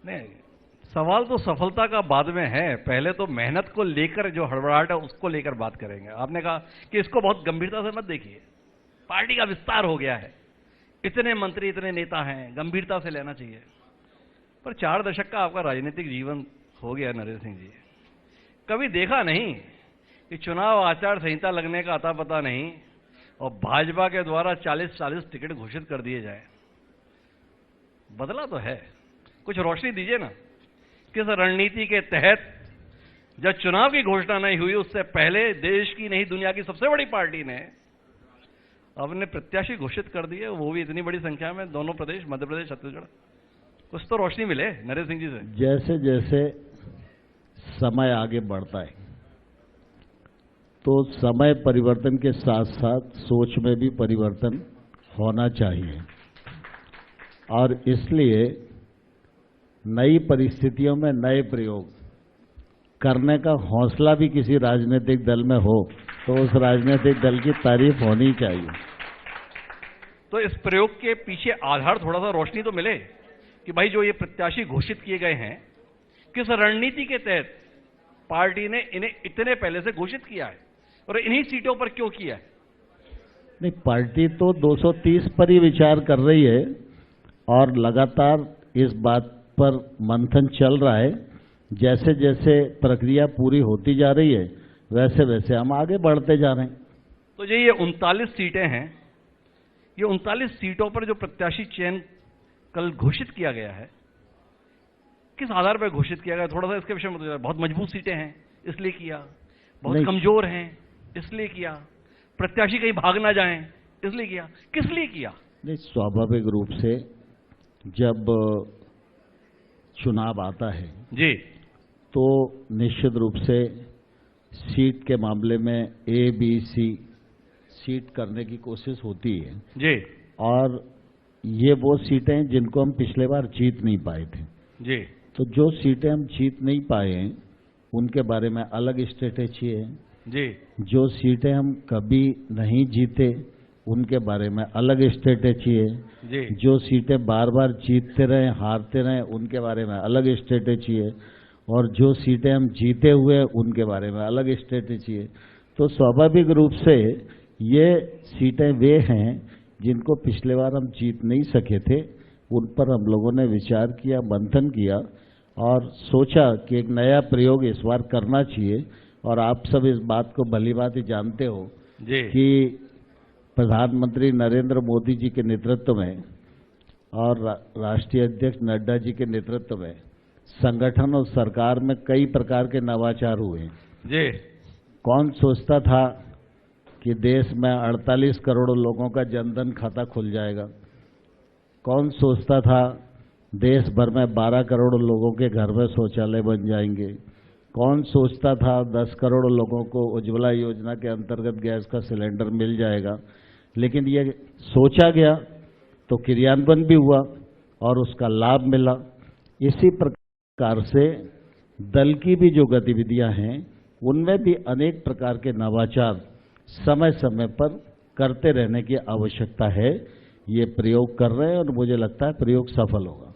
नहीं, सवाल तो सफलता का बाद में है, पहले तो मेहनत को लेकर जो हड़बड़ाहट है उसको लेकर बात करेंगे। आपने कहा कि इसको बहुत गंभीरता से मत देखिए, पार्टी का विस्तार हो गया है, इतने मंत्री इतने नेता हैं, गंभीरता से लेना चाहिए। पर 4 दशक का आपका राजनीतिक जीवन हो गया नरेंद्र सिंह जी, कभी देखा नहीं कि चुनाव आचार संहिता लगने का अता पता नहीं और भाजपा के द्वारा 40-40 टिकट घोषित कर दिए जाए। बदला तो है, कुछ रोशनी दीजिए ना। किस रणनीति के तहत जब चुनाव की घोषणा नहीं हुई उससे पहले देश की नहीं दुनिया की सबसे बड़ी पार्टी ने अपने प्रत्याशी घोषित कर दिए, वो भी इतनी बड़ी संख्या में, दोनों प्रदेश, मध्य प्रदेश, छत्तीसगढ़। कुछ तो रोशनी मिले नरेंद्र सिंह जी से। जैसे जैसे समय आगे बढ़ता है तो समय परिवर्तन के साथ साथ सोच में भी परिवर्तन होना चाहिए, और इसलिए नई परिस्थितियों में नए प्रयोग करने का हौसला भी किसी राजनीतिक दल में हो तो उस राजनीतिक दल की तारीफ होनी चाहिए। तो इस प्रयोग के पीछे आधार थोड़ा सा रोशनी तो मिले कि भाई जो ये प्रत्याशी घोषित किए गए हैं, किस रणनीति के तहत पार्टी ने इन्हें इतने पहले से घोषित किया है और इन्हीं सीटों पर क्यों किया है? नहीं, पार्टी तो 230 पर ही विचार कर रही है और लगातार इस बात पर मंथन चल रहा है। जैसे जैसे प्रक्रिया पूरी होती जा रही है वैसे वैसे हम आगे बढ़ते जा रहे हैं। तो ये 39 सीटें हैं, ये 39 सीटों पर जो प्रत्याशी चयन कल घोषित किया गया है, किस आधार पर घोषित किया गया? थोड़ा सा इसके विषय में बताइए। बहुत मजबूत सीटें हैं इसलिए किया, बहुत कमजोर हैं इसलिए किया, प्रत्याशी कहीं भाग ना जाएं इसलिए किया, किस लिए किया? नहीं, स्वाभाविक रूप से जब चुनाव आता है जी तो निश्चित रूप से सीट के मामले में ए बी सी सीट करने की कोशिश होती है जी, और ये वो सीटें हैं जिनको हम पिछले बार जीत नहीं पाए थे जी। तो जो सीटें हम जीत नहीं पाए हैं उनके बारे में अलग स्ट्रेटेजी है जी। जो सीटें हम कभी नहीं जीते उनके बारे में अलग स्ट्रेटेजी है जी। जो सीटें बार बार जीतते रहे हारते रहे उनके बारे में अलग स्ट्रेटेजी है, और जो सीटें हम जीते हुए उनके बारे में अलग स्ट्रेटेजी है। तो स्वाभाविक रूप से ये सीटें वे हैं जिनको पिछले बार हम जीत नहीं सके थे, उन पर हम लोगों ने विचार किया, मंथन किया और सोचा कि एक नया प्रयोग इस बार करना चाहिए। और आप सब इस बात को भली बात ही जानते हो जी कि प्रधानमंत्री नरेंद्र मोदी जी के नेतृत्व में और राष्ट्रीय अध्यक्ष नड्डा जी के नेतृत्व में संगठन और सरकार में कई प्रकार के नवाचार हुए जी। कौन सोचता था कि देश में 48 करोड़ लोगों का जनधन खाता खुल जाएगा? कौन सोचता था देश भर में 12 करोड़ लोगों के घर में शौचालय बन जाएंगे? कौन सोचता था 10 करोड़ लोगों को उज्ज्वला योजना के अंतर्गत गैस का सिलेंडर मिल जाएगा? लेकिन ये सोचा गया तो क्रियान्वयन भी हुआ और उसका लाभ मिला। इसी प्रकार से दल की भी जो गतिविधियां हैं उनमें भी अनेक प्रकार के नवाचार समय समय पर करते रहने की आवश्यकता है। ये प्रयोग कर रहे हैं और मुझे लगता है प्रयोग सफल होगा।